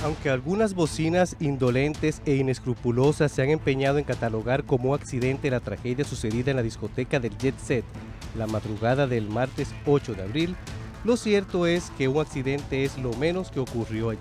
Aunque algunas bocinas indolentes e inescrupulosas se han empeñado en catalogar como accidente la tragedia sucedida en la discoteca del Jet Set la madrugada del martes 8 de abril, lo cierto es que un accidente es lo menos que ocurrió allí.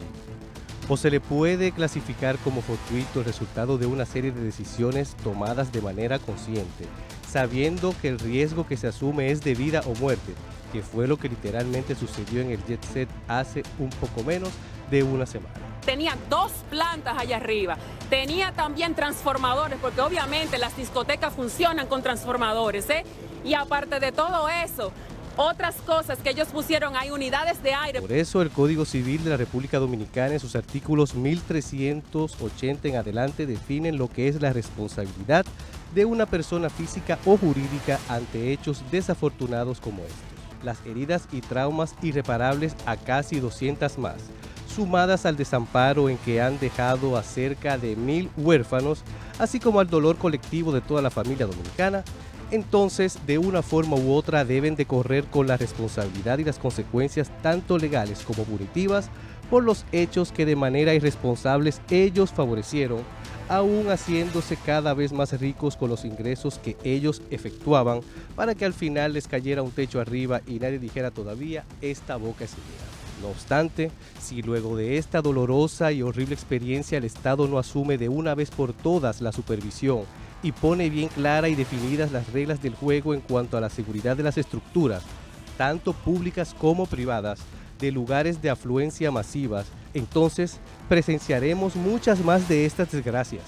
O se le puede clasificar como fortuito el resultado de una serie de decisiones tomadas de manera consciente, sabiendo que el riesgo que se asume es de vida o muerte, que fue lo que literalmente sucedió en el Jet Set hace un poco menos de una semana. Tenía 2 plantas allá arriba, tenía también transformadores, porque obviamente las discotecas funcionan con transformadores, ¿eh? Y aparte de todo eso, otras cosas que ellos pusieron, hay unidades de aire. Por eso el Código Civil de la República Dominicana en sus artículos 1380 en adelante definen lo que es la responsabilidad de una persona física o jurídica ante hechos desafortunados como estos. Las heridas y traumas irreparables a casi 200 más, sumadas al desamparo en que han dejado a cerca de 1000 huérfanos, así como al dolor colectivo de toda la familia dominicana, entonces de una forma u otra deben de correr con la responsabilidad y las consecuencias tanto legales como punitivas por los hechos que de manera irresponsables ellos favorecieron, aún haciéndose cada vez más ricos con los ingresos que ellos efectuaban para que al final les cayera un techo arriba y nadie dijera todavía esta boca es mía. No obstante, si luego de esta dolorosa y horrible experiencia el Estado no asume de una vez por todas la supervisión y pone bien claras y definidas las reglas del juego en cuanto a la seguridad de las estructuras, tanto públicas como privadas, de lugares de afluencia masivas, entonces presenciaremos muchas más de estas desgracias,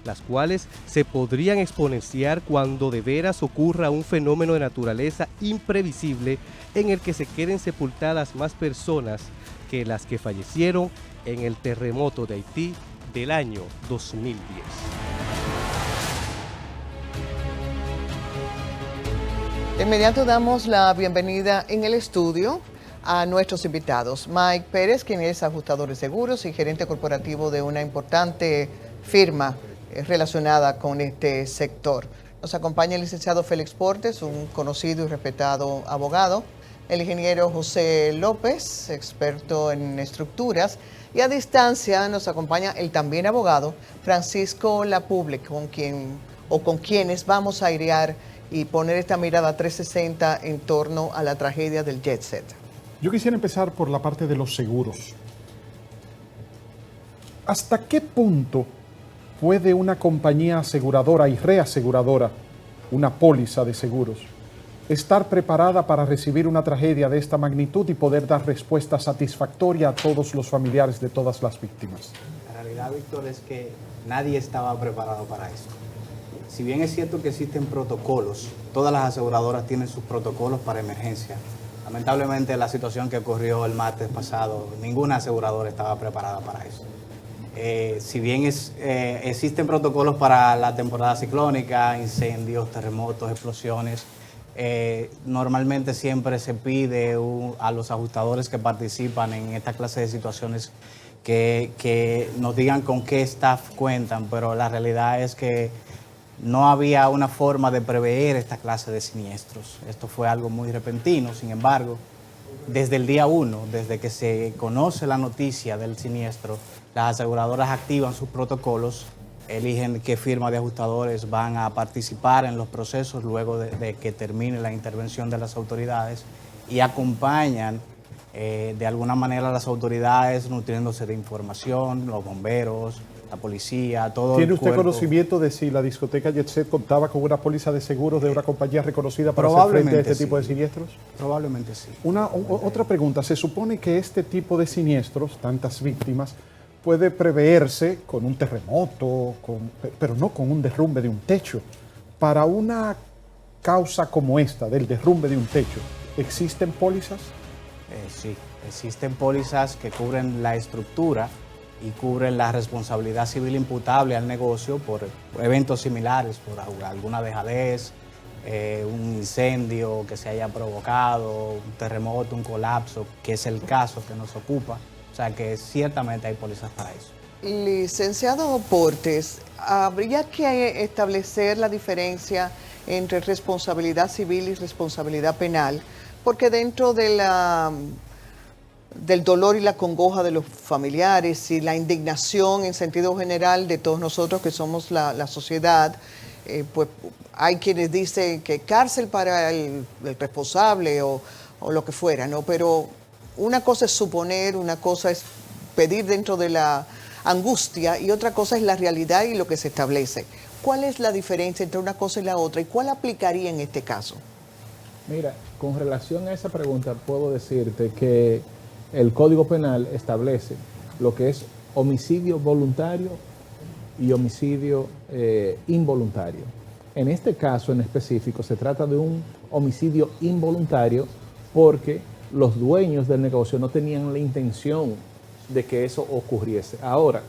las cuales se podrían exponenciar cuando de veras ocurra un fenómeno de naturaleza imprevisible en el que se queden sepultadas más personas que las que fallecieron en el terremoto de Haití del año 2010. De inmediato damos la bienvenida en el estudio a nuestros invitados. Mike Pérez, quien es ajustador de seguros y gerente corporativo de una importante firma relacionada con este sector. Nos acompaña el licenciado Félix Portes, un conocido y respetado abogado. El ingeniero José López, experto en estructuras. Y a distancia nos acompaña el también abogado Francisco Lapuble, con quienes vamos a airear y poner esta mirada 360 en torno a la tragedia del Jet Set. Yo quisiera empezar por la parte de los seguros. ¿Hasta qué punto puede una compañía aseguradora y reaseguradora, una póliza de seguros, estar preparada para recibir una tragedia de esta magnitud y poder dar respuesta satisfactoria a todos los familiares de todas las víctimas? La realidad, Víctor, es que nadie estaba preparado para esto. Si bien es cierto que existen protocolos, todas las aseguradoras tienen sus protocolos para emergencia. Lamentablemente, la situación que ocurrió el martes pasado, ninguna aseguradora estaba preparada para eso. Si bien existen protocolos para la temporada ciclónica, incendios, terremotos, explosiones, normalmente siempre se pide a los ajustadores que participan en esta clase de situaciones que nos digan con qué staff cuentan, pero la realidad es que no había una forma de prever esta clase de siniestros. Esto fue algo muy repentino. Sin embargo, desde el día 1, desde que se conoce la noticia del siniestro, las aseguradoras activan sus protocolos, eligen qué firma de ajustadores van a participar en los procesos luego de que termine la intervención de las autoridades y acompañan de alguna manera a las autoridades nutriéndose de información, los bomberos, la policía, todo el cuerpo. ¿Tiene usted conocimiento de si la discoteca Jet Set contaba con una póliza de seguros de una compañía reconocida para hacer frente a este tipo de siniestros? Probablemente sí. Otra pregunta, se supone que este tipo de siniestros, tantas víctimas, puede preverse con un terremoto, pero no con un derrumbe de un techo. Para una causa como esta, del derrumbe de un techo, ¿existen pólizas? Sí, existen pólizas que cubren la estructura y cubren la responsabilidad civil imputable al negocio por eventos similares, por alguna dejadez, un incendio que se haya provocado, un terremoto, un colapso, que es el caso que nos ocupa. O sea que ciertamente hay pólizas para eso. Licenciado Portes, ¿habría que establecer la diferencia entre responsabilidad civil y responsabilidad penal? Porque dentro de del dolor y la congoja de los familiares y la indignación en sentido general de todos nosotros que somos la sociedad. Pues hay quienes dicen que cárcel para el responsable o lo que fuera, ¿no? Pero una cosa es suponer, una cosa es pedir dentro de la angustia y otra cosa es la realidad y lo que se establece. ¿Cuál es la diferencia entre una cosa y la otra y cuál aplicaría en este caso? Mira, con relación a esa pregunta puedo decirte que el Código Penal establece lo que es homicidio voluntario y homicidio involuntario. En este caso en específico se trata de un homicidio involuntario porque los dueños del negocio no tenían la intención de que eso ocurriese. Ahora,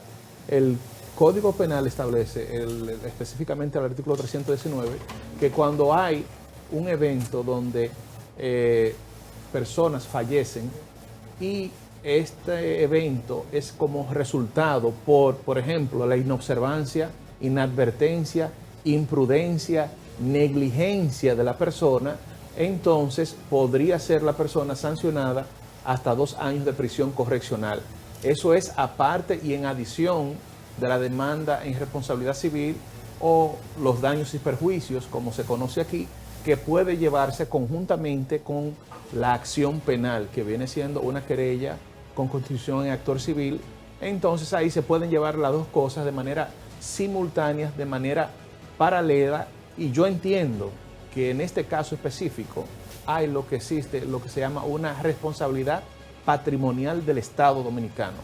el Código Penal establece, específicamente el artículo 319, que cuando hay un evento donde personas fallecen y este evento es como resultado por ejemplo, la inobservancia, inadvertencia, imprudencia, negligencia de la persona, entonces podría ser la persona sancionada hasta 2 años de prisión correccional. Eso es aparte y en adición de la demanda en responsabilidad civil o los daños y perjuicios, como se conoce aquí, que puede llevarse conjuntamente con la acción penal, que viene siendo una querella con constitución en actor civil. Entonces ahí se pueden llevar las dos cosas de manera simultánea, de manera paralela, y yo entiendo que en este caso específico hay lo que existe, lo que se llama una responsabilidad patrimonial del Estado Dominicano.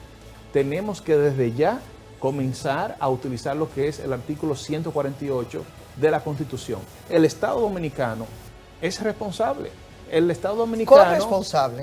Tenemos que desde ya comenzar a utilizar lo que es el artículo 148 de la Constitución. El Estado Dominicano es responsable. El Estado Dominicano...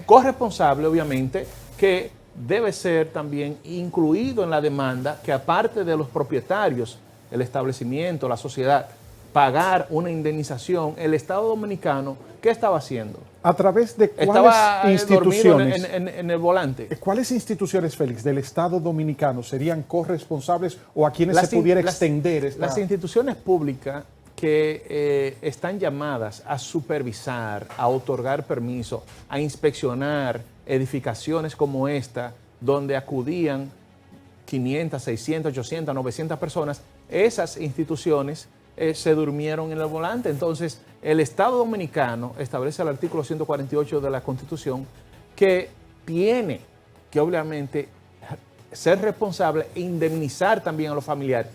Corresponsable, obviamente, que debe ser también incluido en la demanda, que aparte de los propietarios, el establecimiento, la sociedad, pagar una indemnización, el Estado Dominicano, ¿qué estaba haciendo? ¿A través de cuáles instituciones? Dormido en el volante. ¿Cuáles instituciones, Félix, del Estado Dominicano serían corresponsables o a quienes se pudiera extender esta? Las instituciones públicas que están llamadas a supervisar, a otorgar permiso, a inspeccionar edificaciones como esta, donde acudían 500, 600, 800, 900 personas, esas instituciones se durmieron en el volante. Entonces, el Estado Dominicano establece el artículo 148 de la Constitución que tiene que obviamente ser responsable e indemnizar también a los familiares,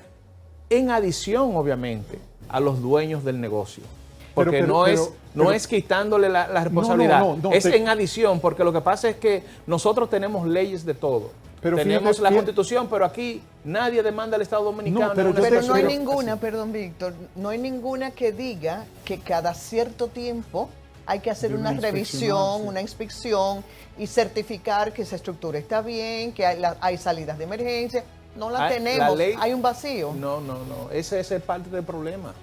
en adición obviamente a los dueños del negocio. Porque no es quitándole la responsabilidad, es en adición, porque lo que pasa es que nosotros tenemos leyes de todo. Tenemos la Constitución, pero aquí nadie demanda al Estado Dominicano. Pero no hay ninguna, perdón, Víctor, no hay ninguna que diga que cada cierto tiempo hay que hacer una revisión, una inspección y certificar que esa estructura está bien, que hay salidas de emergencia. No la tenemos, hay un vacío. No, ese es parte del problema,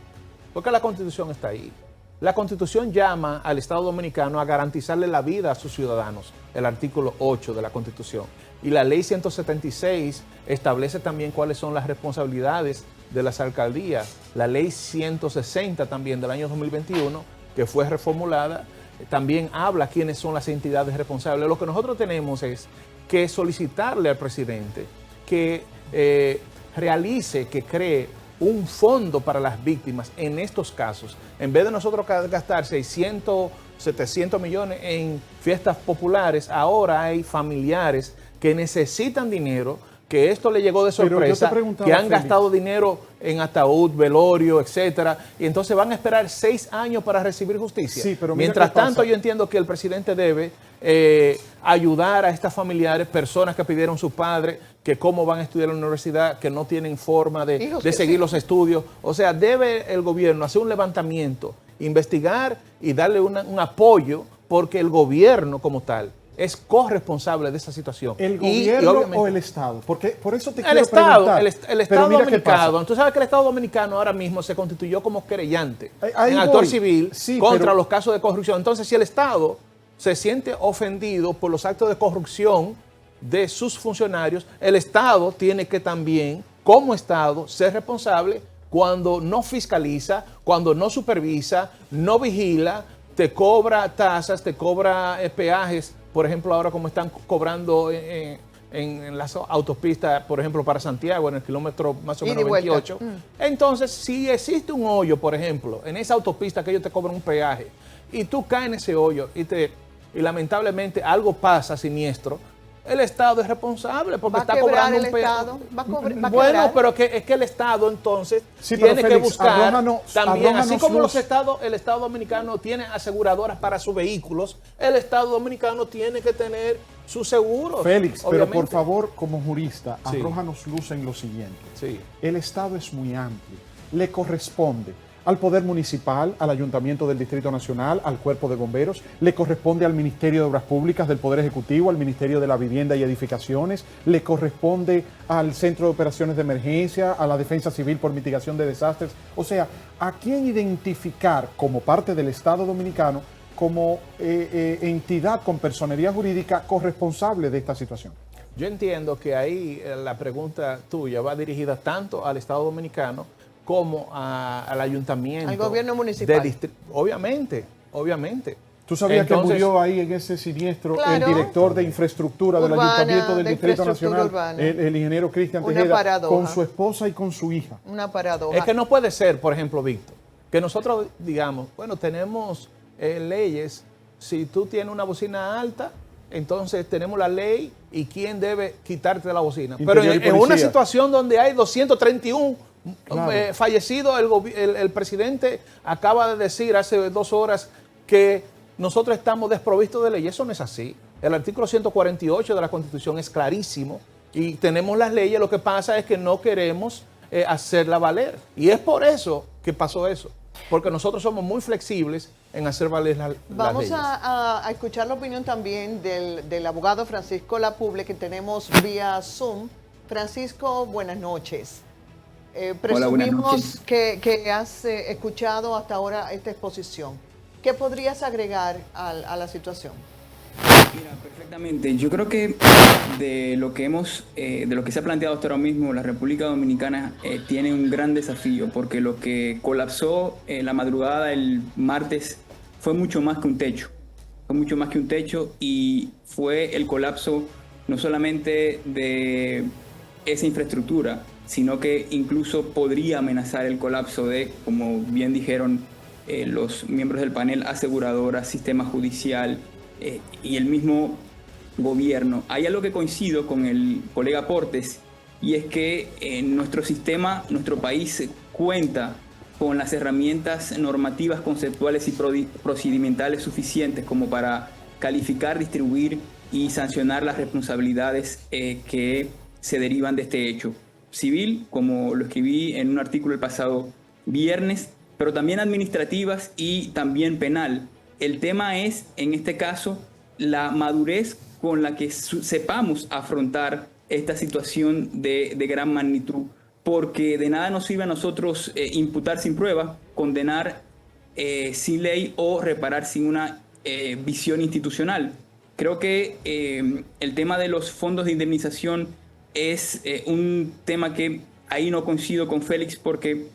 porque la Constitución está ahí. La Constitución llama al Estado Dominicano a garantizarle la vida a sus ciudadanos, el artículo 8 de la Constitución. Y la ley 176 establece también cuáles son las responsabilidades de las alcaldías. La ley 160 también del año 2021, que fue reformulada, también habla quiénes son las entidades responsables. Lo que nosotros tenemos es que solicitarle al presidente que realice, que cree un fondo para las víctimas en estos casos. En vez de nosotros gastar 600, 700 millones en fiestas populares, ahora hay familiares que necesitan dinero, que esto le llegó de sorpresa, que han gastado dinero en ataúd, velorio, etcétera, y entonces van a esperar 6 años para recibir justicia. Sí, pero mientras tanto, yo entiendo que el presidente debe ayudar a estas familiares, personas que pidieron su padre, que cómo van a estudiar en la universidad, que no tienen forma de seguir los estudios. O sea, debe el gobierno hacer un levantamiento, investigar y darle un apoyo, porque el gobierno como tal es corresponsable de esa situación. ¿El gobierno o el Estado? Porque por eso te quiero preguntar. El Estado Dominicano. Tú sabes que el Estado Dominicano ahora mismo se constituyó como querellante en actor civil contra los casos de corrupción. Entonces, si el Estado se siente ofendido por los actos de corrupción de sus funcionarios, el Estado tiene que también, como Estado, ser responsable cuando no fiscaliza, cuando no supervisa, no vigila, te cobra tasas, te cobra peajes por ejemplo, ahora como están cobrando en las autopistas, por ejemplo, para Santiago, en el kilómetro más o menos 28. Entonces, si existe un hoyo, por ejemplo, en esa autopista que ellos te cobran un peaje, y tú caes en ese hoyo y lamentablemente algo pasa siniestro, el Estado es responsable porque está cobrando un peaje. Bueno, pero es que el Estado entonces tiene que buscar también, así como el Estado dominicano tiene aseguradoras para sus vehículos, el Estado dominicano tiene que tener sus seguros. Félix, pero por favor, como jurista, arrójanos luz en lo siguiente. Sí. El Estado es muy amplio, le corresponde al Poder Municipal, al Ayuntamiento del Distrito Nacional, al Cuerpo de Bomberos, le corresponde al Ministerio de Obras Públicas del Poder Ejecutivo, al Ministerio de la Vivienda y Edificaciones, le corresponde al Centro de Operaciones de Emergencia, a la Defensa Civil por Mitigación de Desastres. O sea, ¿a quién identificar como parte del Estado Dominicano como entidad con personería jurídica corresponsable de esta situación? Yo entiendo que ahí la pregunta tuya va dirigida tanto al Estado Dominicano como al ayuntamiento. Al gobierno municipal. Obviamente. ¿Tú sabías que murió ahí en ese siniestro el director de infraestructura del Ayuntamiento del Distrito Nacional, el ingeniero Cristian Tejeda, con su esposa y con su hija? Una paradoja. Es que no puede ser, por ejemplo, Víctor, que nosotros digamos, bueno, tenemos leyes, si tú tienes una bocina alta, entonces tenemos la ley y quién debe quitarte la bocina. Pero en una situación donde hay 231 fallecidos, el presidente acaba de decir hace 2 horas que nosotros estamos desprovistos de ley. Eso no es así. El artículo 148 de la Constitución es clarísimo y tenemos las leyes. Lo que pasa es que no queremos hacerla valer. Y es por eso que pasó eso. Porque nosotros somos muy flexibles en hacer valer las leyes. Vamos a escuchar la opinión también del abogado Francisco Lapuble, que tenemos vía Zoom. Francisco, buenas noches. Presumimos Hola, buenas noches. Que has escuchado hasta ahora esta exposición. ¿Qué podrías agregar a la situación? Mira, perfectamente. Yo creo que de lo que se ha planteado hasta ahora mismo, la República Dominicana tiene un gran desafío, porque lo que colapsó la madrugada del martes fue mucho más que un techo. Fue mucho más que un techo y fue el colapso no solamente de esa infraestructura, sino que incluso podría amenazar el colapso de, como bien dijeron los miembros del panel, aseguradoras, sistema judicial y el mismo gobierno. Hay algo que coincido con el colega Portes, y es que en nuestro sistema, nuestro país cuenta con las herramientas normativas, conceptuales y procedimentales suficientes como para calificar, distribuir y sancionar las responsabilidades que se derivan de este hecho civil, como lo escribí en un artículo el pasado viernes, pero también administrativas y también penal. El tema es, en este caso, la madurez con la que sepamos afrontar esta situación de gran magnitud, porque de nada nos sirve a nosotros imputar sin prueba, condenar sin ley o reparar sin una visión institucional. Creo que el tema de los fondos de indemnización es un tema que ahí no coincido con Félix, porque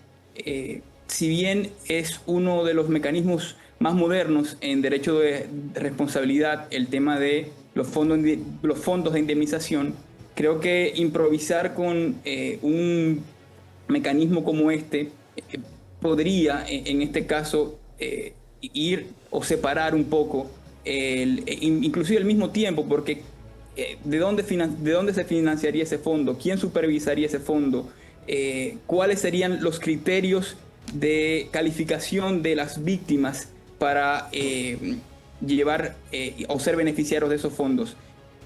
si bien es uno de los mecanismos más modernos en derecho de responsabilidad, el tema de los fondos de indemnización, creo que improvisar con un mecanismo como este podría, en este caso, ir o separar un poco, inclusive al mismo tiempo, porque ¿de dónde se financiaría ese fondo? ¿Quién supervisaría ese fondo? ¿Cuáles serían los criterios de calificación de las víctimas para llevar o ser beneficiarios de esos fondos?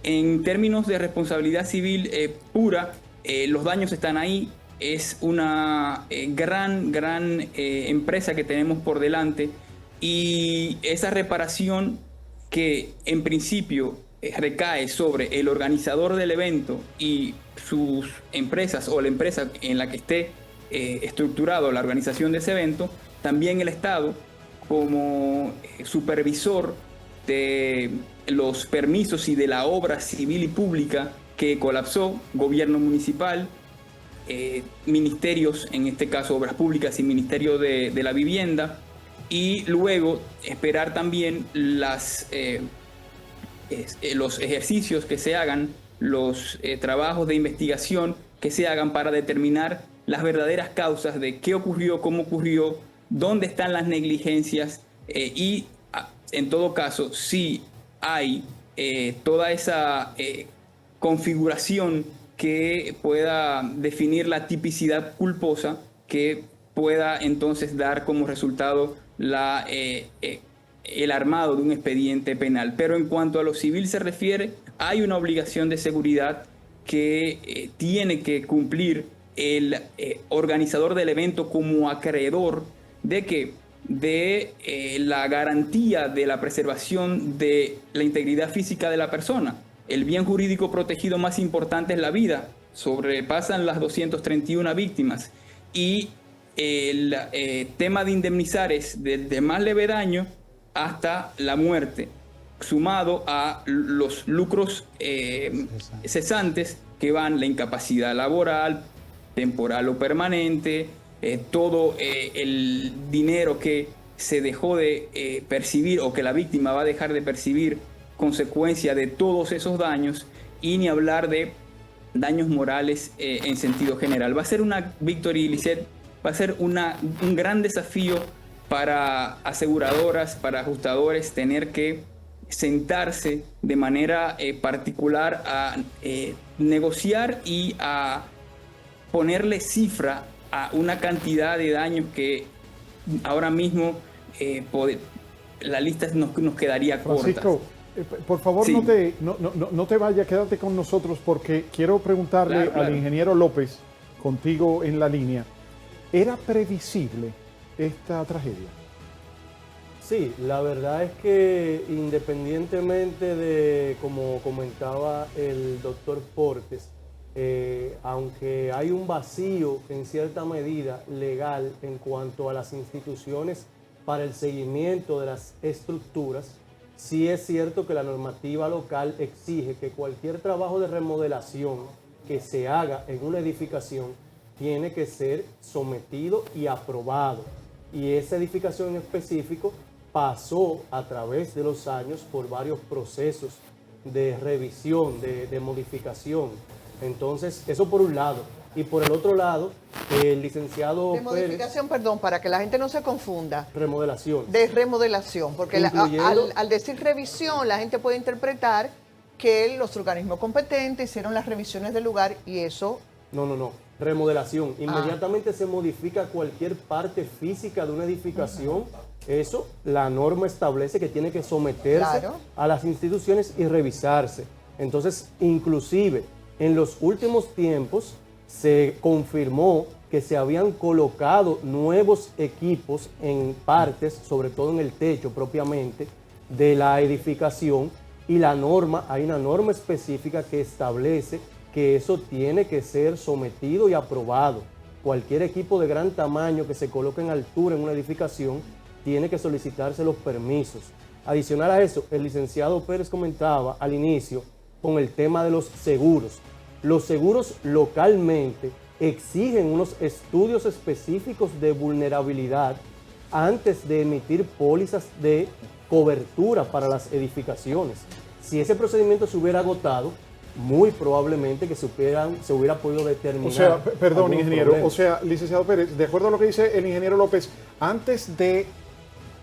En términos de responsabilidad civil pura, los daños están ahí. Es una gran empresa que tenemos por delante, y esa reparación, que en principio recae sobre el organizador del evento y sus empresas, o la empresa en la que esté estructurado la organización de ese evento, también el Estado como supervisor de los permisos y de la obra civil y pública que colapsó, gobierno municipal, ministerios, en este caso Obras Públicas y Ministerio de la Vivienda, y luego esperar también los ejercicios que se hagan, los trabajos de investigación que se hagan para determinar las verdaderas causas de qué ocurrió, cómo ocurrió, dónde están las negligencias y en todo caso si hay toda esa configuración que pueda definir la tipicidad culposa, que pueda entonces dar como resultado el armado de un expediente penal. Pero en cuanto a lo civil se refiere, hay una obligación de seguridad que tiene que cumplir el organizador del evento como acreedor de que de la garantía de la preservación de la integridad física de la persona. El bien jurídico protegido más importante es la vida, sobrepasan las 231 víctimas y el tema de indemnizar es desde más leve daño hasta la muerte, sumado a los lucros cesantes que van la incapacidad laboral, temporal o permanente, todo el dinero que se dejó de percibir o que la víctima va a dejar de percibir consecuencia de todos esos daños, y ni hablar de daños morales en sentido general. Va a ser una victoria, Lisset, va a ser un gran desafío para aseguradoras, para ajustadores, tener que sentarse de manera particular a negociar y a ponerle cifra a una cantidad de daños que ahora mismo la lista nos quedaría corta. Francisco, por favor, Sí. no te vayas, quédate con nosotros porque quiero preguntarle Claro. al ingeniero López, contigo en la línea, ¿era previsible esta tragedia? Sí, la verdad es que independientemente de, como comentaba el doctor Portes, aunque hay un vacío en cierta medida legal en cuanto a las instituciones para el seguimiento de las estructuras, sí es cierto que la normativa local exige que cualquier trabajo de remodelación que se haga en una edificación tiene que ser sometido y aprobado. Y esa edificación en específico pasó a través de los años por varios procesos de revisión, de modificación. Entonces, eso por un lado. Y por el otro lado, el licenciado De modificación, perdón, para que la gente no se confunda. remodelación. De remodelación, porque Incluyendo- al decir revisión, la gente puede interpretar que los organismos competentes hicieron las revisiones del lugar y eso... No. Remodelación. Inmediatamente se modifica cualquier parte física de una edificación. Eso, la norma establece que tiene que someterse Claro. a las instituciones y revisarse. Entonces, inclusive, en los últimos tiempos se confirmó que se habían colocado nuevos equipos en partes, sobre todo en el techo propiamente, de la edificación, y hay una norma específica que establece que eso tiene que ser sometido y aprobado. Cualquier equipo de gran tamaño que se coloque en altura en una edificación tiene que solicitarse los permisos. Adicional a eso, el licenciado Pérez comentaba al inicio con el tema de los seguros. Los seguros localmente exigen unos estudios específicos de vulnerabilidad antes de emitir pólizas de cobertura para las edificaciones. Si ese procedimiento se hubiera agotado, muy probablemente que se hubiera podido determinar. O sea, perdón, algunos ingeniero, problemas. o sea, licenciado Pérez, de acuerdo a lo que dice el ingeniero López, antes de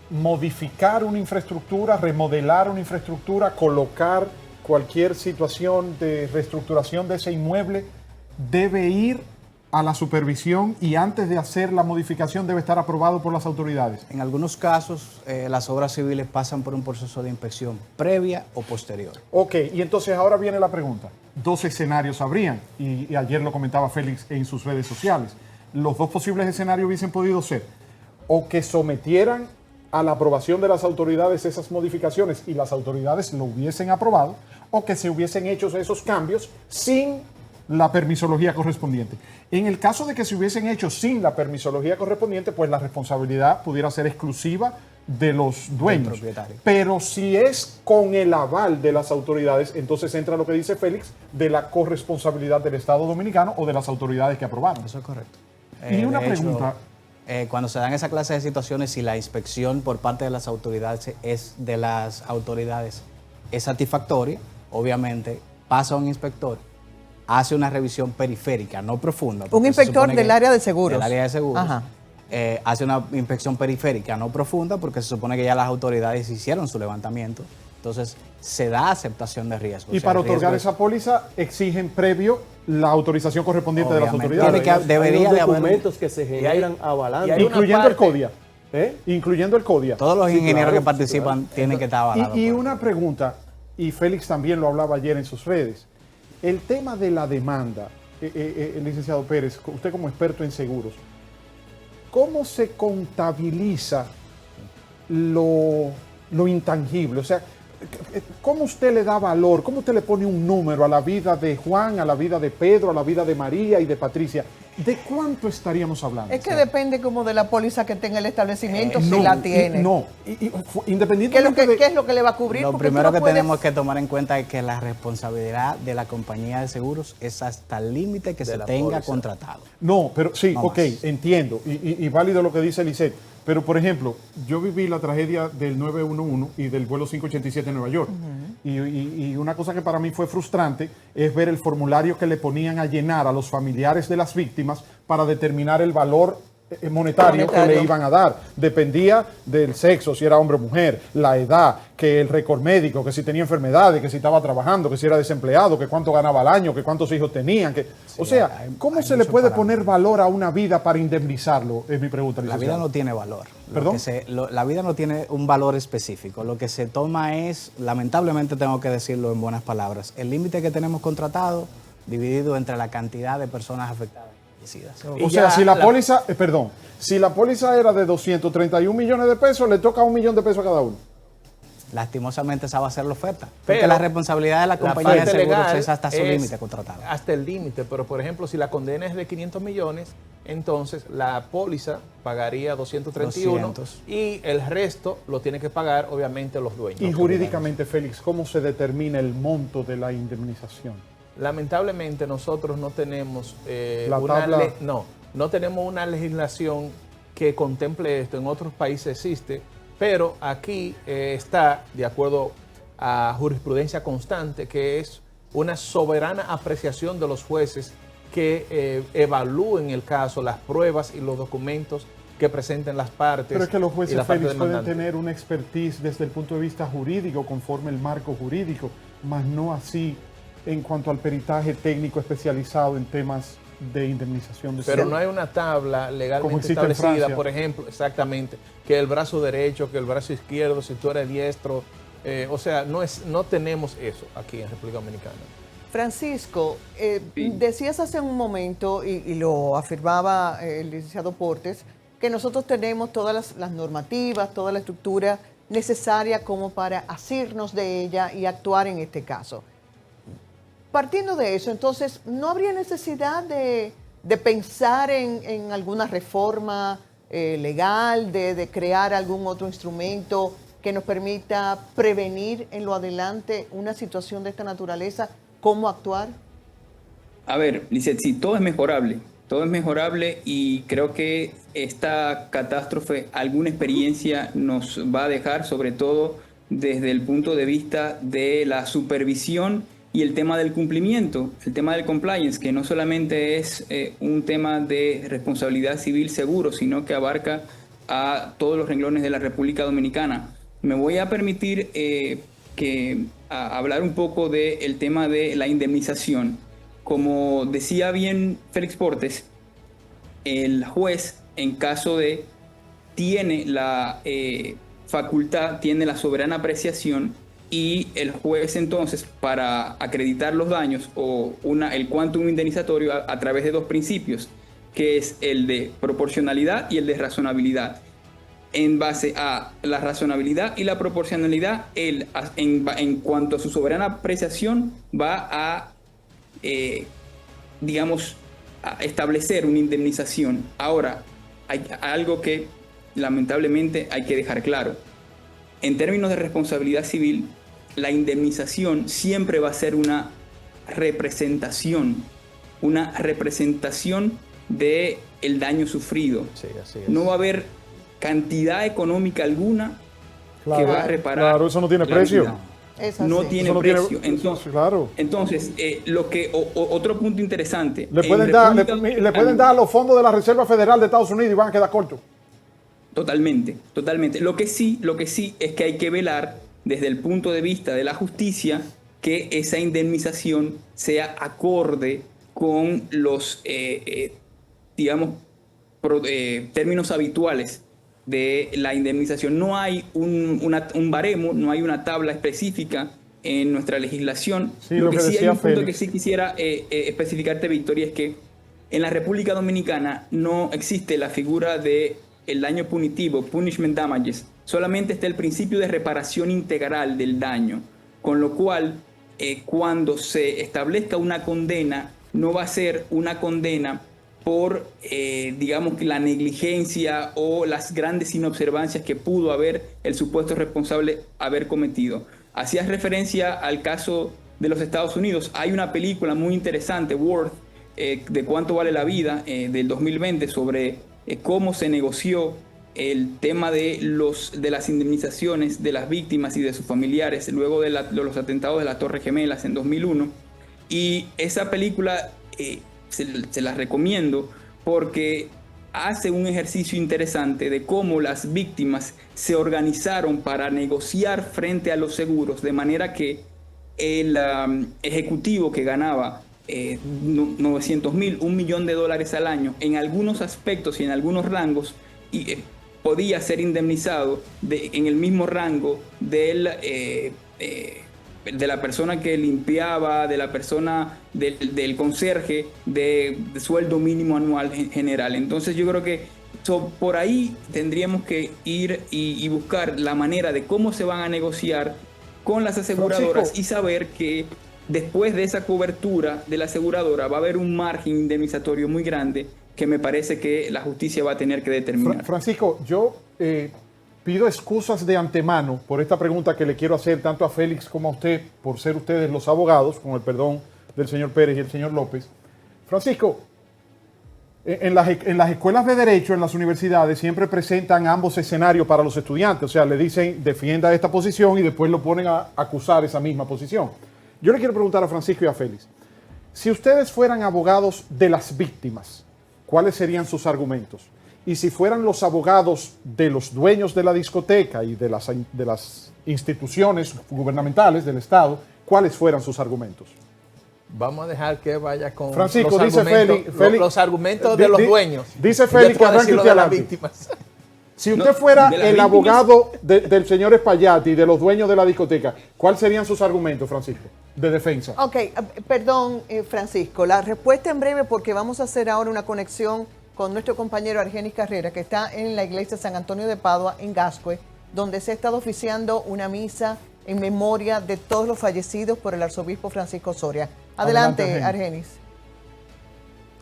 modificar una infraestructura, remodelar una infraestructura, colocar cualquier situación de reestructuración de ese inmueble, debe ir a la supervisión y antes de hacer la modificación debe estar aprobado por las autoridades. En algunos casos, las obras civiles pasan por un proceso de inspección previa o posterior. Ok, y entonces ahora viene la pregunta. Dos escenarios habrían, y ayer lo comentaba Félix en sus redes sociales. Los dos posibles escenarios hubiesen podido ser o que sometieran a la aprobación de las autoridades esas modificaciones y las autoridades lo hubiesen aprobado, o que se hubiesen hecho esos cambios sin la permisología correspondiente. En el caso de que se hubiesen hecho sin la permisología correspondiente, pues la responsabilidad pudiera ser exclusiva de los dueños. propietario. Pero si es con el aval de las autoridades, entonces entra lo que dice Félix de la corresponsabilidad del Estado Dominicano o de las autoridades que aprobaron. Eso es correcto. Y una De hecho, pregunta. Cuando se dan esa clase de situaciones, si la inspección por parte de las autoridades es de las autoridades es satisfactoria, obviamente pasa a un inspector, hace una revisión periférica, no profunda. Un inspector del área de seguros. Del área de seguros. Ajá. Hace una inspección periférica, no profunda, porque se supone que ya las autoridades hicieron su levantamiento. Entonces, se da aceptación de riesgo. Y para otorgar esa póliza exigen previo la autorización correspondiente de las Obviamente. autoridades. Debería hay de haber documentos que se generan avalando. y hay una incluyendo el parte- CODIA. Incluyendo el CODIA. Todos los Sí, ingenieros claro, que participan tienen que estar avalados. Y por una pregunta, y Félix también lo hablaba ayer en sus redes, el tema de la demanda, licenciado Pérez, usted como experto en seguros, ¿cómo se contabiliza lo intangible? O sea, ¿cómo usted le da valor? ¿Cómo usted le pone un número a la vida de Juan, a la vida de Pedro, a la vida de María y de Patricia? ¿De cuánto estaríamos hablando? Es que depende como de la póliza que tenga el establecimiento, si No, la tiene. Independientemente ¿Qué es lo que le va a cubrir? Lo Porque tú primero no que puedes- tenemos que tomar en cuenta es que la responsabilidad de la compañía de seguros es hasta el límite que se la tenga póliza. contratado. No, pero sí, No ok, más. entiendo. Y válido lo que dice Lisette. Pero, por ejemplo, yo viví la tragedia del 911 y del vuelo 587 en Nueva York. Y una cosa que para mí fue frustrante es ver el formulario que le ponían a llenar a los familiares de las víctimas para determinar el valor monetario que le iban a dar. Dependía del sexo, si era hombre o mujer, la edad, que el récord médico, que si tenía enfermedades, que si estaba trabajando, que si era desempleado, que cuánto ganaba al año, que cuántos hijos tenían. O sea, ¿cómo hay se le muchos puede parámetros. poner valor a una vida para indemnizarlo? Es mi pregunta, La vida licenciado. no tiene valor. ¿Perdón? La vida no tiene un valor específico. Lo que se toma es, lamentablemente tengo que decirlo en buenas palabras, el límite que tenemos contratado dividido entre la cantidad de personas afectadas y fallecidas. O sea, si la póliza, si la póliza era de 231 millones de pesos, le toca 1 millón de pesos a cada uno. Lastimosamente esa va a ser la oferta. Porque Pero la responsabilidad de la compañía de parte seguros legal es hasta su es límite contratado. Hasta el límite, pero por ejemplo, si la condena es de 500 millones, entonces la póliza pagaría 231 200. y el resto lo tienen que pagar obviamente los dueños. Y jurídicamente, Félix, ¿cómo se determina el monto de la indemnización? Lamentablemente nosotros no tenemos La tabla- no tenemos una legislación que contemple esto. En otros países existe, pero aquí está, de acuerdo a jurisprudencia constante, que es una soberana apreciación de los jueces que evalúen el caso, las pruebas y los documentos que presenten las partes. Pero es que los y jueces, la parte Félix, pueden demandante. tener una expertise desde el punto de vista jurídico, conforme el marco jurídico, más no así en cuanto al peritaje técnico especializado en temas de indemnización de Pero salud. no hay una tabla Como legalmente existe en establecida, Francia. por ejemplo, exactamente, que el brazo derecho, que el brazo izquierdo, si tú eres diestro. O sea, no tenemos eso aquí en República Dominicana. Francisco, decías hace un momento, y lo afirmaba el licenciado Portes, que nosotros tenemos todas las normativas, toda la estructura necesaria como para asirnos de ella y actuar en este caso. Partiendo de eso, entonces, ¿no habría necesidad de pensar en alguna reforma legal, de crear algún otro instrumento que nos permita prevenir en lo adelante una situación de esta naturaleza? ¿Cómo actuar? A ver, Lizeth, sí, todo es mejorable y creo que esta catástrofe alguna experiencia nos va a dejar, sobre todo desde el punto de vista de la supervisión y el tema del cumplimiento, el tema del compliance, que no solamente es un tema de responsabilidad civil seguro, sino que abarca a todos los renglones de la República Dominicana. Me voy a permitir hablar un poco del tema de la indemnización. Como decía bien Félix Portes, el juez, en caso de, tiene la facultad, tiene la soberana apreciación, y el juez entonces, para acreditar los daños o el quantum indemnizatorio a través de dos principios, que es el de proporcionalidad y el de razonabilidad. En base a la razonabilidad y la proporcionalidad, él, en cuanto a su soberana apreciación, va a, a establecer una indemnización. Ahora, hay algo que lamentablemente hay que dejar claro. En términos de responsabilidad civil, la indemnización siempre va a ser una representación del daño sufrido. Sí, así es. No va a haber cantidad económica alguna que va a reparar. Claro, eso no tiene la precio. vida. Es así. no tiene Eso no precio. tiene- entonces, claro. entonces lo que otro punto interesante. Le en pueden República dar a los fondos de la Reserva Federal de Estados Unidos y van a quedar cortos. Totalmente, totalmente. Lo que sí es que hay que velar desde el punto de vista de la justicia que esa indemnización sea acorde con los, digamos, términos habituales de la indemnización. No hay un baremo, no hay una tabla específica en nuestra legislación. Sí, lo que sí hay decía un punto Félix. que sí quisiera especificarte, Victoria, es que en la República Dominicana no existe la figura de el daño punitivo, punishment damages. Solamente está el principio de reparación integral del daño, con lo cual cuando se establezca una condena, no va a ser una condena por, digamos, que la negligencia o las grandes inobservancias que pudo haber el supuesto responsable haber cometido. Hacías referencia al caso de los Estados Unidos. Hay una película muy interesante, Worth, de cuánto vale la vida, del 2020, sobre cómo se negoció el tema de las indemnizaciones de las víctimas y de sus familiares luego de los atentados de las Torres Gemelas en 2001. Y esa película se la recomiendo porque hace un ejercicio interesante de cómo las víctimas se organizaron para negociar frente a los seguros, de manera que el ejecutivo que ganaba 900,000, $1 millón al año, en algunos aspectos y en algunos rangos, podía ser indemnizado en el mismo rango de la persona que limpiaba, de la persona del conserje, de sueldo mínimo anual general. Entonces yo creo que por ahí tendríamos que ir y buscar la manera de cómo se van a negociar con las aseguradoras, Francisco, y saber que después de esa cobertura de la aseguradora va a haber un margen indemnizatorio muy grande que me parece que la justicia va a tener que determinar. Francisco, yo pido excusas de antemano por esta pregunta que le quiero hacer tanto a Félix como a usted, por ser ustedes los abogados, con el perdón del señor Pérez y el señor López. Francisco, en las escuelas de Derecho, en las universidades, siempre presentan ambos escenarios para los estudiantes. O sea, le dicen, defienda esta posición y después lo ponen a acusar esa misma posición. Yo le quiero preguntar a Francisco y a Félix, si ustedes fueran abogados de las víctimas, ¿cuáles serían sus argumentos? Y si fueran los abogados de los dueños de la discoteca y de las instituciones gubernamentales del Estado, ¿cuáles fueran sus argumentos? Vamos a dejar que vaya con Francisco, los dice argumentos, Félix, los argumentos de los dueños. Dice Félix que arranque usted de las adelante. víctimas. Si usted fuera el víctimas, abogado del señor Espaillati y de los dueños de la discoteca, ¿cuáles serían sus argumentos, Francisco, de defensa? Ok, perdón, Francisco, la respuesta en breve porque vamos a hacer ahora una conexión con nuestro compañero Argenis Carrera, que está en la iglesia San Antonio de Padua, en Gascue, donde se ha estado oficiando una misa en memoria de todos los fallecidos por el arzobispo Francisco Soria. Adelante, Argenis.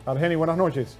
Argenis, buenas noches.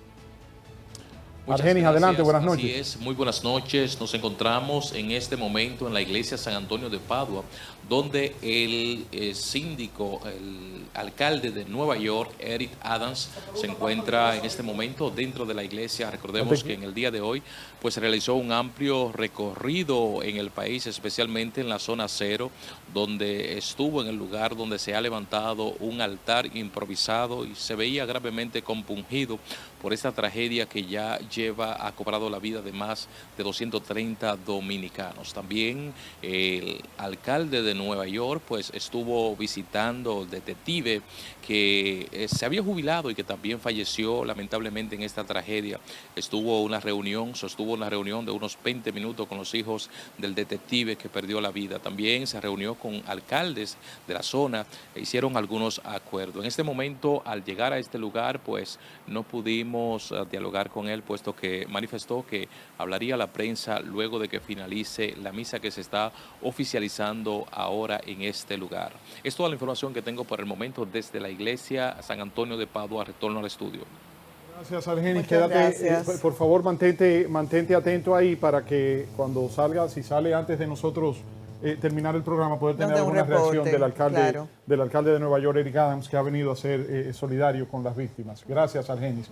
Muchas Argenis, gracias. adelante, buenas noches. Así es, muy buenas noches. Nos encontramos en este momento en la iglesia San Antonio de Padua, donde el síndico, el alcalde de Nueva York, Eric Adams, se encuentra en este momento dentro de la iglesia. Recordemos que en el día de hoy pues realizó un amplio recorrido en el país, especialmente en la zona cero, donde estuvo en el lugar donde se ha levantado un altar improvisado y se veía gravemente compungido por esta tragedia que ya ha cobrado la vida de más de 230 dominicanos. También el alcalde de Nueva York pues estuvo visitando el detective que se había jubilado y que también falleció lamentablemente en esta tragedia. Sostuvo una reunión de unos 20 minutos con los hijos del detective que perdió la vida. También se reunió con alcaldes de la zona e hicieron algunos acuerdos. En este momento, al llegar a este lugar, pues no pudimos dialogar con él, puesto que manifestó que hablaría a la prensa luego de que finalice la misa que se está oficializando ahora en este lugar. Es toda la información que tengo por el momento desde la iglesia San Antonio de Padua. Retorno al estudio. Gracias, Argenis. Muchas gracias. Por favor, mantente atento ahí para que cuando salga, si sale antes de nosotros terminar el programa, poder tener alguna reacción del alcalde de Nueva York, Eric Adams, que ha venido a ser solidario con las víctimas. Gracias, Argenis.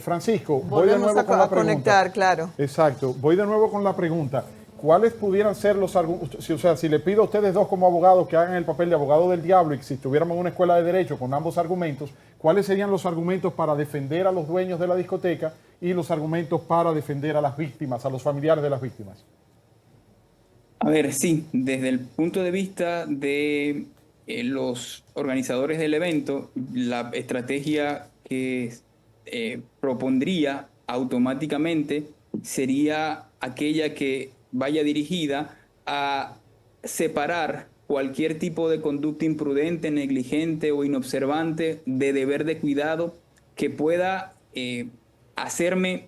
Francisco, voy de nuevo con la pregunta. Conectar, claro. Exacto. Voy de nuevo con la pregunta. ¿cuáles pudieran ser los argumentos? O sea, si le pido a ustedes dos como abogados que hagan el papel de abogado del diablo, y si estuviéramos en una escuela de derecho con ambos argumentos, ¿cuáles serían los argumentos para defender a los dueños de la discoteca y los argumentos para defender a las víctimas, a los familiares de las víctimas? A ver, sí, desde el punto de vista de los organizadores del evento, la estrategia que propondría automáticamente sería aquella que vaya dirigida a separar cualquier tipo de conducta imprudente, negligente o inobservante de deber de cuidado que pueda hacerme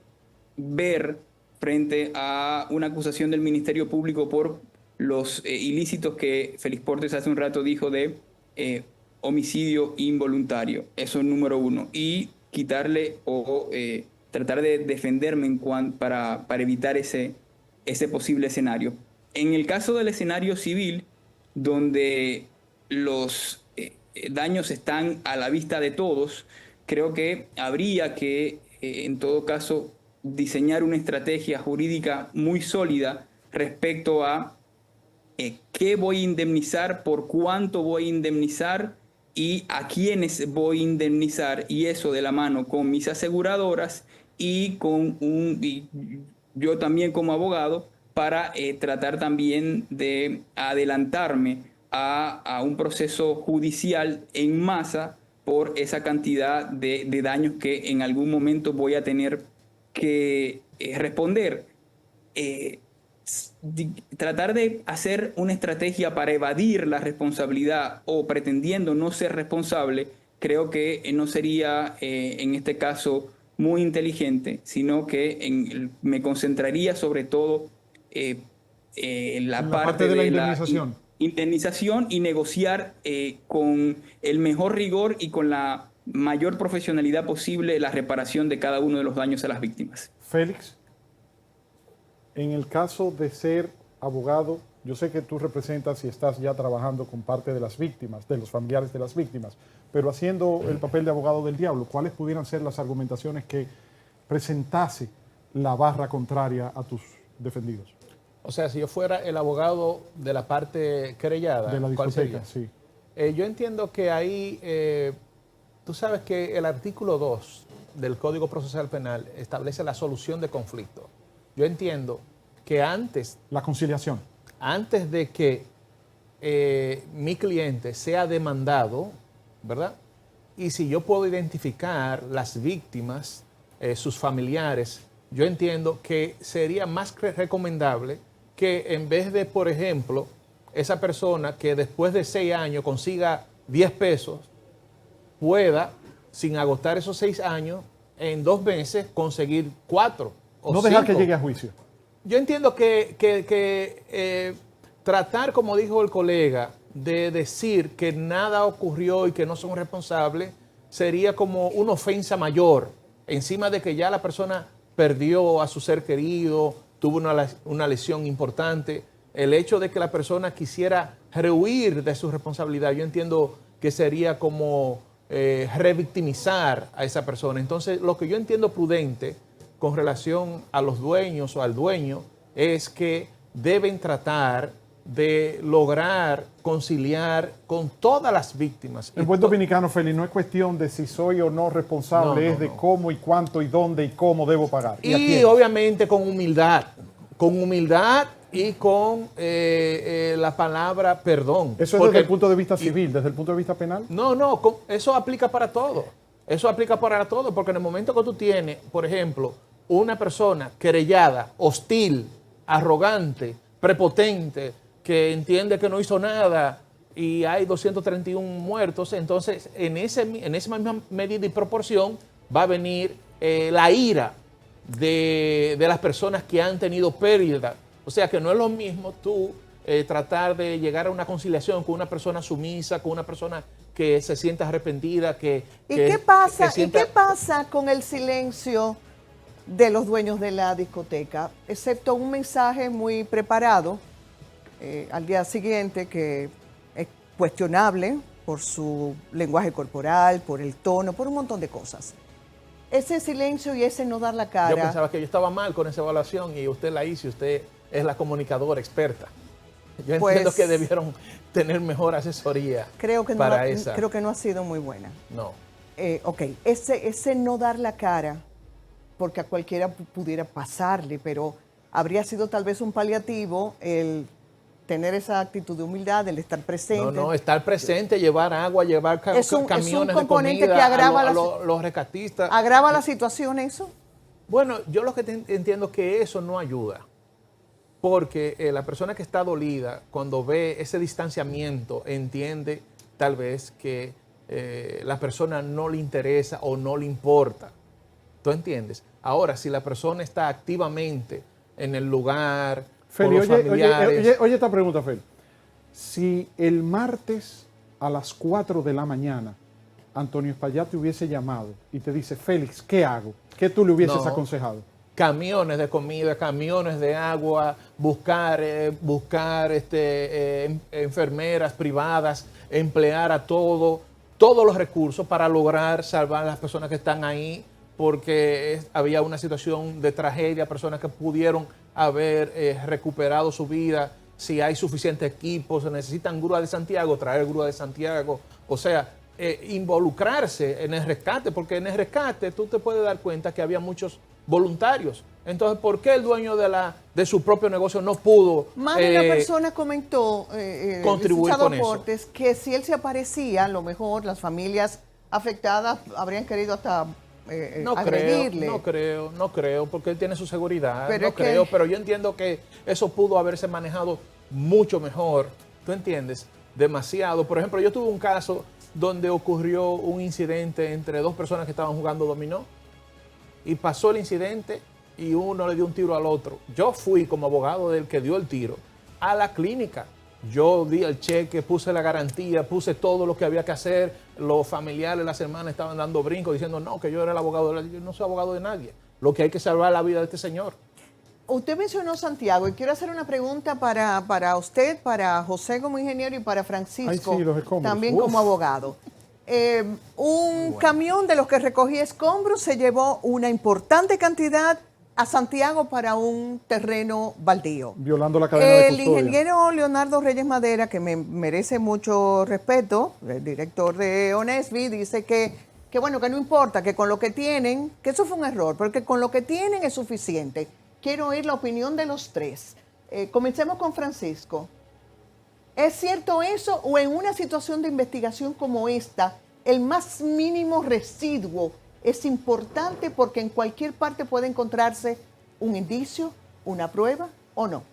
ver frente a una acusación del Ministerio Público por los ilícitos que Félix Portes hace un rato dijo de homicidio involuntario. Eso es número uno. Y quitarle o tratar de defenderme para evitar ese posible escenario. En el caso del escenario civil, donde los daños están a la vista de todos, creo que habría que, en todo caso, diseñar una estrategia jurídica muy sólida respecto a qué voy a indemnizar, por cuánto voy a indemnizar y a quiénes voy a indemnizar, y eso de la mano con mis aseguradoras y yo también como abogado, para tratar también de adelantarme a un proceso judicial en masa por esa cantidad de daños que en algún momento voy a tener que responder. Tratar de hacer una estrategia para evadir la responsabilidad o pretendiendo no ser responsable, creo que no sería en este caso muy inteligente, sino que me concentraría sobre todo en la parte de la indemnización y negociar con el mejor rigor y con la mayor profesionalidad posible la reparación de cada uno de los daños a las víctimas. Félix, en el caso de ser abogado, yo sé que tú representas y estás ya trabajando con parte de las víctimas, de los familiares de las víctimas, pero haciendo el papel de abogado del diablo, ¿cuáles pudieran ser las argumentaciones que presentase la barra contraria a tus defendidos? O sea, si yo fuera el abogado de la parte querellada, de la discoteca, sí. Yo entiendo que ahí, tú sabes que el artículo 2 del Código Procesal Penal establece la solución de conflicto. Yo entiendo que antes... La conciliación. Antes de que mi cliente sea demandado, ¿verdad? Y si yo puedo identificar las víctimas, sus familiares, yo entiendo que sería más recomendable que en vez de, por ejemplo, esa persona que después de 6 años consiga 10 pesos, pueda, sin agotar esos 6 años, en 2 meses conseguir 4 o 5. No dejar que llegue a juicio. Yo entiendo que tratar, como dijo el colega, de decir que nada ocurrió y que no son responsables, sería como una ofensa mayor, encima de que ya la persona perdió a su ser querido, tuvo una lesión importante. El hecho de que la persona quisiera rehuir de su responsabilidad, yo entiendo que sería como revictimizar a esa persona. Entonces, lo que yo entiendo prudente con relación a los dueños o al dueño es que deben tratar de lograr conciliar con todas las víctimas. El buen dominicano, Félix, no es cuestión de si soy o no responsable, es de cómo y cuánto y dónde y cómo debo pagar. Y obviamente con humildad y con la palabra perdón. ¿Eso es desde el punto de vista civil, desde el punto de vista penal? No, eso aplica para todo. Eso aplica para todo, porque en el momento que tú tienes, por ejemplo, una persona querellada, hostil, arrogante, prepotente, que entiende que no hizo nada y hay 231 muertos, entonces en esa misma medida y proporción va a venir la ira de las personas que han tenido pérdida. O sea que no es lo mismo tú tratar de llegar a una conciliación con una persona sumisa, con una persona que se sienta arrepentida, ¿Qué pasa con el silencio de los dueños de la discoteca? Excepto un mensaje muy preparado al día siguiente que es cuestionable por su lenguaje corporal, por el tono, por un montón de cosas. Ese silencio y ese no dar la cara. Yo pensaba que yo estaba mal con esa evaluación y usted la hizo y usted es la comunicadora experta. Yo Pues, entiendo que debieron tener mejor asesoría creo que para esa. creo que no ha sido muy buena. No. Ok, ese no dar la cara, porque a cualquiera pudiera pasarle, pero habría sido tal vez un paliativo el tener esa actitud de humildad, el estar presente. No, estar presente, llevar agua, llevar camiones de componente comida que agrava a los rescatistas. ¿Agrava la situación eso? Bueno, yo lo que entiendo es que eso no ayuda, porque la persona que está dolida, cuando ve ese distanciamiento, entiende tal vez que la persona no le interesa o no le importa. ¿Tú entiendes? Ahora, si la persona está activamente en el lugar, Feli, con los familiares... oye esta pregunta, Feli. Si el martes a las 4 de la mañana Antonio Espaillat te hubiese llamado y te dice, Félix, ¿qué hago? ¿Qué tú le hubieses aconsejado? Camiones de comida, camiones de agua, buscar enfermeras privadas, emplear a todos los recursos para lograr salvar a las personas que están ahí, porque había una situación de tragedia, personas que pudieron haber recuperado su vida. Si hay suficiente equipo, se necesitan grúas de Santiago, traer grúas de Santiago, o sea, involucrarse en el rescate, porque en el rescate tú te puedes dar cuenta que había muchos voluntarios. Entonces, ¿por qué el dueño de su propio negocio no pudo Más de una persona comentó, contribuir con Portes, que si él se aparecía, a lo mejor las familias afectadas habrían querido hasta agredirle. No creo, porque él tiene su seguridad, pero yo entiendo que eso pudo haberse manejado mucho mejor, ¿tú entiendes? Demasiado. Por ejemplo, yo tuve un caso donde ocurrió un incidente entre dos personas que estaban jugando dominó y pasó el incidente y uno le dio un tiro al otro. Yo fui como abogado del que dio el tiro a la clínica. Yo di el cheque, puse la garantía, puse todo lo que había que hacer. Los familiares, las hermanas estaban dando brincos diciendo no, que yo era el abogado. Yo no soy abogado de nadie. Lo que hay que salvar la vida de este señor. Usted mencionó Santiago y quiero hacer una pregunta para usted, para José como ingeniero y para Francisco también como abogado. Un camión de los que recogía escombros se llevó una importante cantidad a Santiago para un terreno baldío. Violando la cadena de custodia. El ingeniero Leonardo Reyes Madera, que me merece mucho respeto, el director de ONESBI, dice que bueno, que no importa, que con lo que tienen, que eso fue un error, porque con lo que tienen es suficiente. Quiero oír la opinión de los tres. Comencemos con Francisco. ¿Es cierto eso o en una situación de investigación como esta, el más mínimo residuo es importante porque en cualquier parte puede encontrarse un indicio, una prueba o no?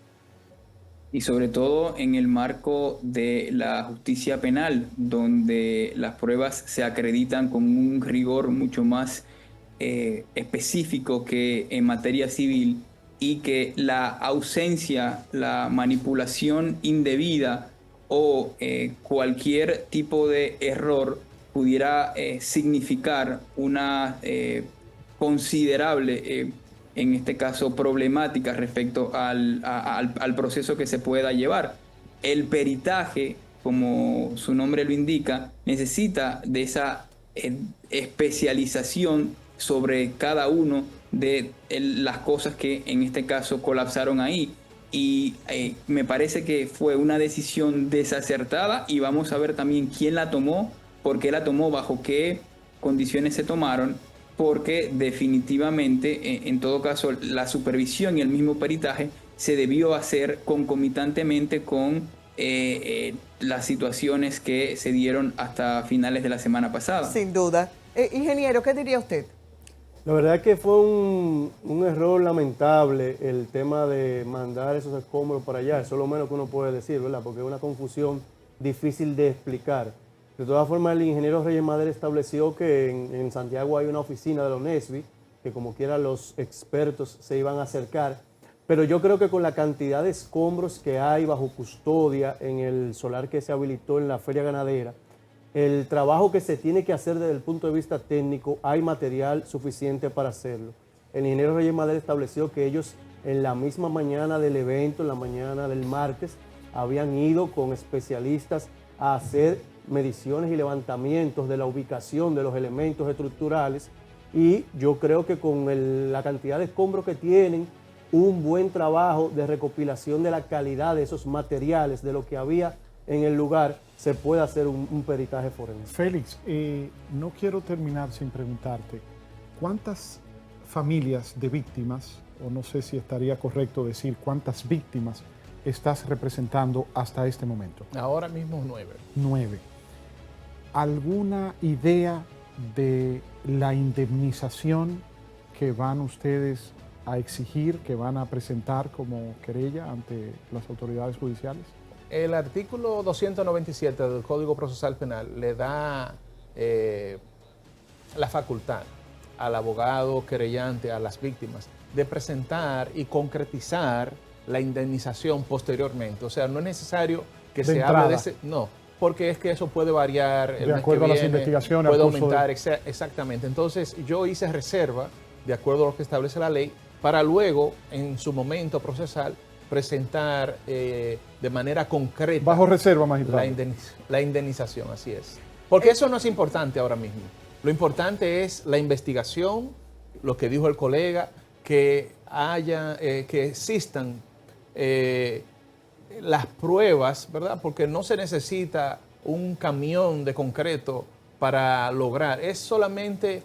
Y sobre todo en el marco de la justicia penal, donde las pruebas se acreditan con un rigor mucho más específico que en materia civil, y que la ausencia, la manipulación indebida o cualquier tipo de error pudiera significar una considerable, en este caso, problemática respecto al proceso que se pueda llevar. El peritaje, como su nombre lo indica, necesita de esa especialización sobre cada uno de las cosas que en este caso colapsaron ahí. Y me parece que fue una decisión desacertada y vamos a ver también quién la tomó, por qué la tomó, bajo qué condiciones se tomaron, porque definitivamente, en todo caso, la supervisión y el mismo peritaje se debió hacer concomitantemente con las situaciones que se dieron hasta finales de la semana pasada. Sin duda. Ingeniero, ¿qué diría usted? La verdad es que fue un error lamentable el tema de mandar esos escombros para allá. Eso es lo menos que uno puede decir, ¿verdad? Porque es una confusión difícil de explicar. De todas formas, el ingeniero Reyes Madera estableció que en Santiago hay una oficina de la ONESBI, que como quiera los expertos se iban a acercar. Pero yo creo que con la cantidad de escombros que hay bajo custodia en el solar que se habilitó en la feria ganadera, el trabajo que se tiene que hacer desde el punto de vista técnico, hay material suficiente para hacerlo. El ingeniero Reyes Madera estableció que ellos en la misma mañana del evento, en la mañana del martes, habían ido con especialistas a hacer mediciones y levantamientos de la ubicación de los elementos estructurales, y yo creo que con la cantidad de escombros que tienen un buen trabajo de recopilación de la calidad de esos materiales, de lo que había en el lugar, se puede hacer un peritaje forense. Félix, no quiero terminar sin preguntarte, ¿cuántas familias de víctimas, o no sé si estaría correcto decir cuántas víctimas estás representando hasta este momento? Ahora mismo 9. 9. ¿Alguna idea de la indemnización que van ustedes a exigir, que van a presentar como querella ante las autoridades judiciales? El artículo 297 del Código Procesal Penal le da la facultad al abogado querellante, a las víctimas, de presentar y concretizar la indemnización posteriormente. O sea, no es necesario que se hable de ese... No, porque es que eso puede variar. De acuerdo a las investigaciones. Puede aumentar, exactamente. Entonces, yo hice reserva, de acuerdo a lo que establece la ley, para luego, en su momento procesal, presentar de manera concreta... Bajo reserva, magistrado. La indemnización, así es. Porque eso no es importante ahora mismo. Lo importante es la investigación, lo que dijo el colega, que existan las pruebas, ¿verdad? Porque no se necesita un camión de concreto para lograr. Es solamente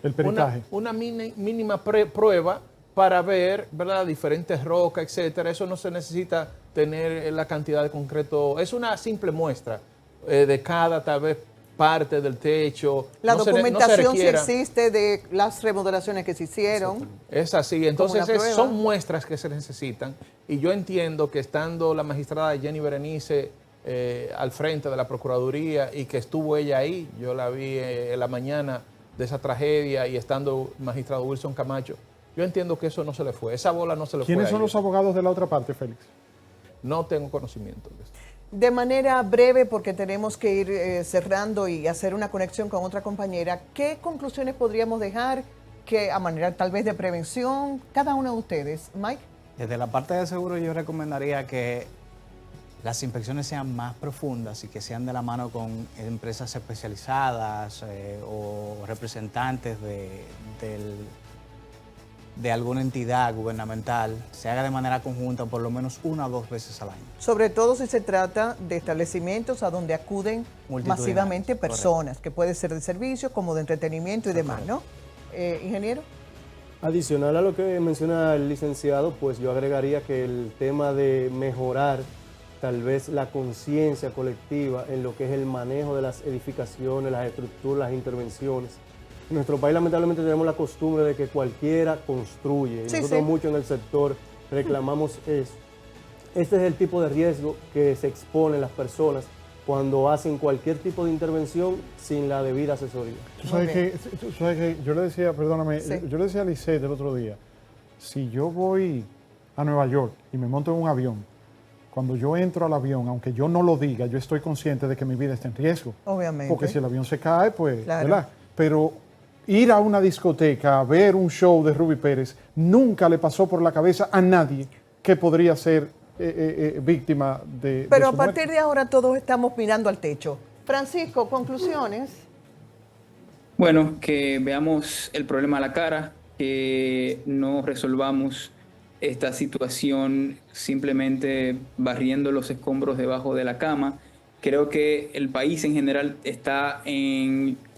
una mínima prueba para ver, ¿verdad?, diferentes rocas, etcétera. Eso no se necesita tener la cantidad de concreto. Es una simple muestra de cada, tal vez, parte del techo. La documentación sí existe de las remodelaciones que se hicieron. Es así. Entonces, son muestras que se necesitan. Y yo entiendo que estando la magistrada Jenny Berenice al frente de la Procuraduría y que estuvo ella ahí, yo la vi en la mañana de esa tragedia, y estando el magistrado Wilson Camacho, yo entiendo que eso no se le fue. Esa bola no se le fue. ¿Quiénes son los abogados de la otra parte, Félix? No tengo conocimiento de eso. De manera breve, porque tenemos que ir cerrando y hacer una conexión con otra compañera, ¿qué conclusiones podríamos dejar que a manera tal vez de prevención, cada uno de ustedes? Mike. Desde la parte de seguro yo recomendaría que las inspecciones sean más profundas y que sean de la mano con empresas especializadas o representantes de alguna entidad gubernamental, se haga de manera conjunta por lo menos 1 o 2 veces al año. Sobre todo si se trata de establecimientos a donde acuden masivamente personas, que puede ser de servicio como de entretenimiento y demás, ¿no? Ingeniero. Adicional a lo que menciona el licenciado, pues yo agregaría que el tema de mejorar tal vez la conciencia colectiva en lo que es el manejo de las edificaciones, las estructuras, las intervenciones. En nuestro país lamentablemente tenemos la costumbre de que cualquiera construye. Nosotros mucho en el sector reclamamos eso. Este es el tipo de riesgo que se exponen las personas cuando hacen cualquier tipo de intervención sin la debida asesoría. Tú sabes que yo le decía, perdóname, yo le decía a Lisette el otro día, si yo voy a Nueva York y me monto en un avión, cuando yo entro al avión, aunque yo no lo diga, yo estoy consciente de que mi vida está en riesgo. Obviamente. Porque si el avión se cae, pues, claro, ¿verdad? Pero ir a una discoteca a ver un show de Ruby Pérez nunca le pasó por la cabeza a nadie que podría ser víctima de Pero de su a partir muerte. de ahora todos estamos mirando al techo. Francisco, conclusiones. Bueno, que veamos el problema a la cara, que no resolvamos esta situación simplemente barriendo los escombros debajo de la cama. Creo que el país en general está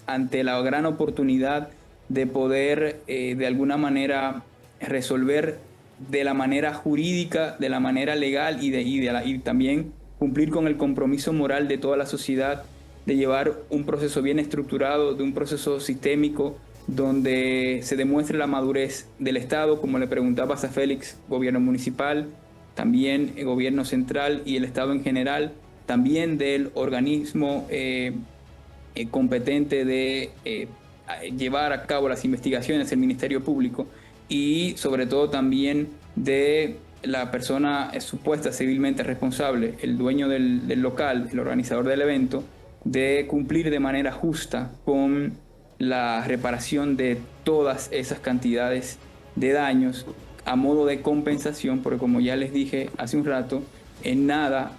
ante la gran oportunidad de poder de alguna manera resolver de la manera jurídica, de la manera legal y también cumplir con el compromiso moral de toda la sociedad de llevar un proceso bien estructurado, de un proceso sistémico donde se demuestre la madurez del Estado, como le preguntabas a Félix, gobierno municipal, también el gobierno central y el Estado en general, también del organismo competente de llevar a cabo las investigaciones, el Ministerio Público, y sobre todo también de la persona supuesta civilmente responsable, el dueño del local, el organizador del evento, de cumplir de manera justa con la reparación de todas esas cantidades de daños a modo de compensación, porque como ya les dije hace un rato, en nada,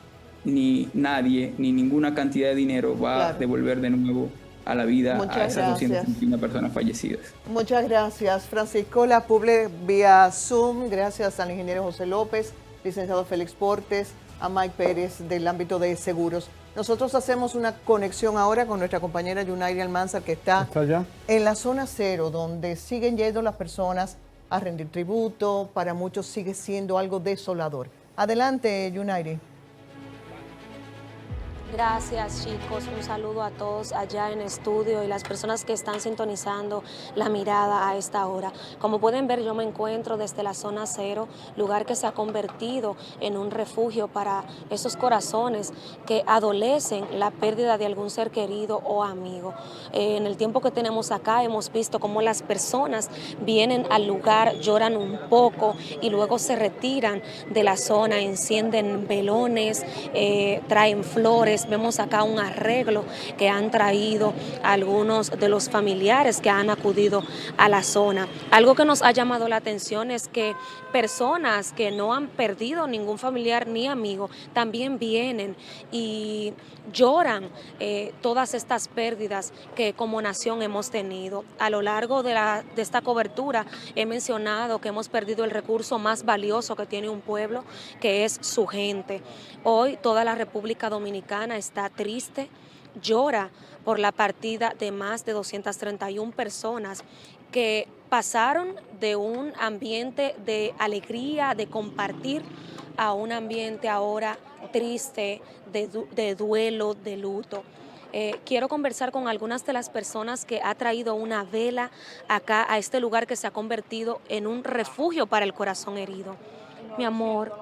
ni nadie, ni ninguna cantidad de dinero va a devolver de nuevo a la vida a Muchas esas gracias. 261 personas fallecidas. Muchas gracias, Francisco Lapuble, vía Zoom. Gracias al ingeniero José López, licenciado Félix Portes, a Mike Pérez del ámbito de seguros. Nosotros hacemos una conexión ahora con nuestra compañera Yunairi Almanzar, que está allá en la zona cero, donde siguen yendo las personas a rendir tributo. Para muchos sigue siendo algo desolador. Adelante, Yunairi. Gracias, chicos. Un saludo a todos allá en estudio y las personas que están sintonizando La Mirada a esta hora. Como pueden ver, yo me encuentro desde la zona cero, lugar que se ha convertido en un refugio para esos corazones que adolecen la pérdida de algún ser querido o amigo. En el tiempo que tenemos acá hemos visto cómo las personas vienen al lugar, lloran un poco y luego se retiran de la zona, encienden velones, traen flores. Vemos acá un arreglo que han traído algunos de los familiares que han acudido a la zona. Algo que nos ha llamado la atención es que personas que no han perdido ningún familiar ni amigo también vienen y lloran todas estas pérdidas que como nación hemos tenido. A lo largo de esta cobertura he mencionado que hemos perdido el recurso más valioso que tiene un pueblo, que es su gente. Hoy toda la República Dominicana está triste, llora por la partida de más de 231 personas que pasaron de un ambiente de alegría, de compartir, a un ambiente ahora triste, de duelo, de luto. Quiero conversar con algunas de las personas que ha traído una vela acá a este lugar que se ha convertido en un refugio para el corazón herido. Mi amor,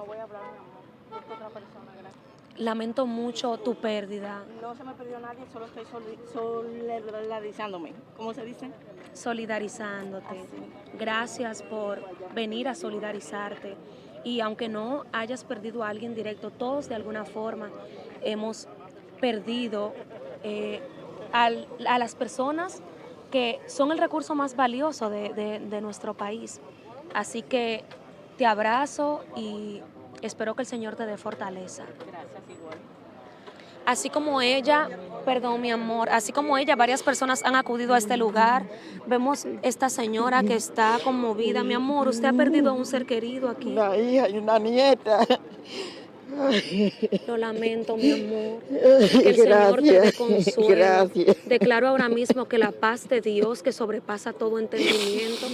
lamento mucho tu pérdida. No se me perdió nadie, solo estoy solidarizándome. ¿Cómo se dice? Solidarizándote. Así. Gracias por venir a solidarizarte. Y aunque no hayas perdido a alguien directo, todos de alguna forma hemos perdido a las personas que son el recurso más valioso de nuestro país. Así que te abrazo y espero que el Señor te dé fortaleza. Gracias, igual. Así como ella, perdón mi amor, así como ella, varias personas han acudido a este lugar. Vemos esta señora que está conmovida. Mi amor, usted ha perdido a un ser querido aquí. Una hija y una nieta. Lo lamento, mi amor. Que el Señor te dé consuelo. Gracias. Declaro ahora mismo que la paz de Dios, que sobrepasa todo entendimiento,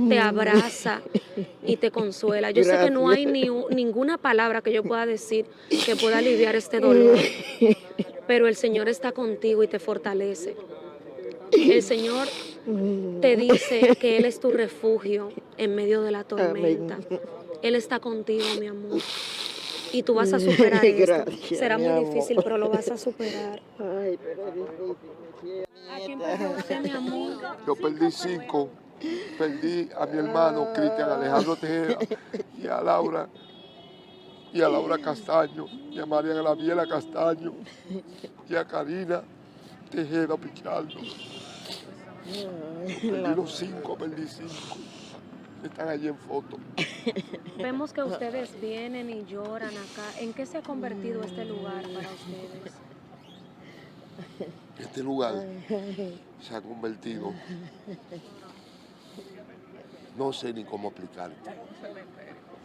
te abraza y te consuela. Yo sé que no hay ninguna palabra que yo pueda decir que pueda aliviar este dolor, pero el Señor está contigo y te fortalece. El Señor te dice que Él es tu refugio en medio de la tormenta. Él está contigo, mi amor. Y tú vas a superar esto. Gracias, será muy mi difícil, amor. pero lo vas a superar. Ay, pero es difícil. ¿A quién perdió usted, mi amor? Yo perdí 5. Perdí a mi hermano Cristian Alejandro Tejeda y a Laura Castaño, y a María Gabriela Castaño, y a Karina Tejeda Pichardo. Perdí los 5, perdí 5. Están allí en foto. Vemos que ustedes vienen y lloran acá. ¿En qué se ha convertido este lugar para ustedes? Este lugar se ha convertido, no sé ni cómo explicarte.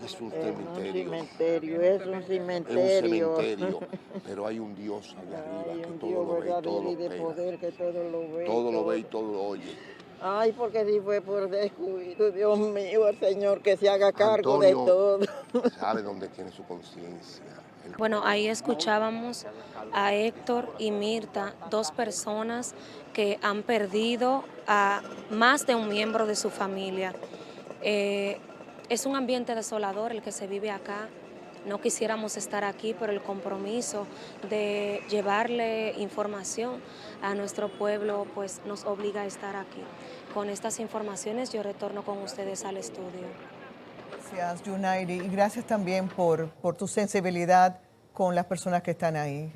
Es un cementerio. Es un cementerio. Pero hay un Dios allá arriba Hay que un todo Dios lo ve y todo verdadero lo y de pega. poder que todo lo ve. Todo lo ve y todo lo oye. Ay, porque si fue por descuido, Dios mío, el Señor que se haga cargo de Antonio todo. sabe dónde tiene su conciencia. Bueno, ahí escuchábamos a Héctor y Mirta, dos personas que han perdido a más de un miembro de su familia. Es un ambiente desolador el que se vive acá. No quisiéramos estar aquí, pero el compromiso de llevarle información a nuestro pueblo pues nos obliga a estar aquí. Con estas informaciones yo retorno con ustedes al estudio. Gracias, Yunairi, y gracias también por tu sensibilidad con las personas que están ahí.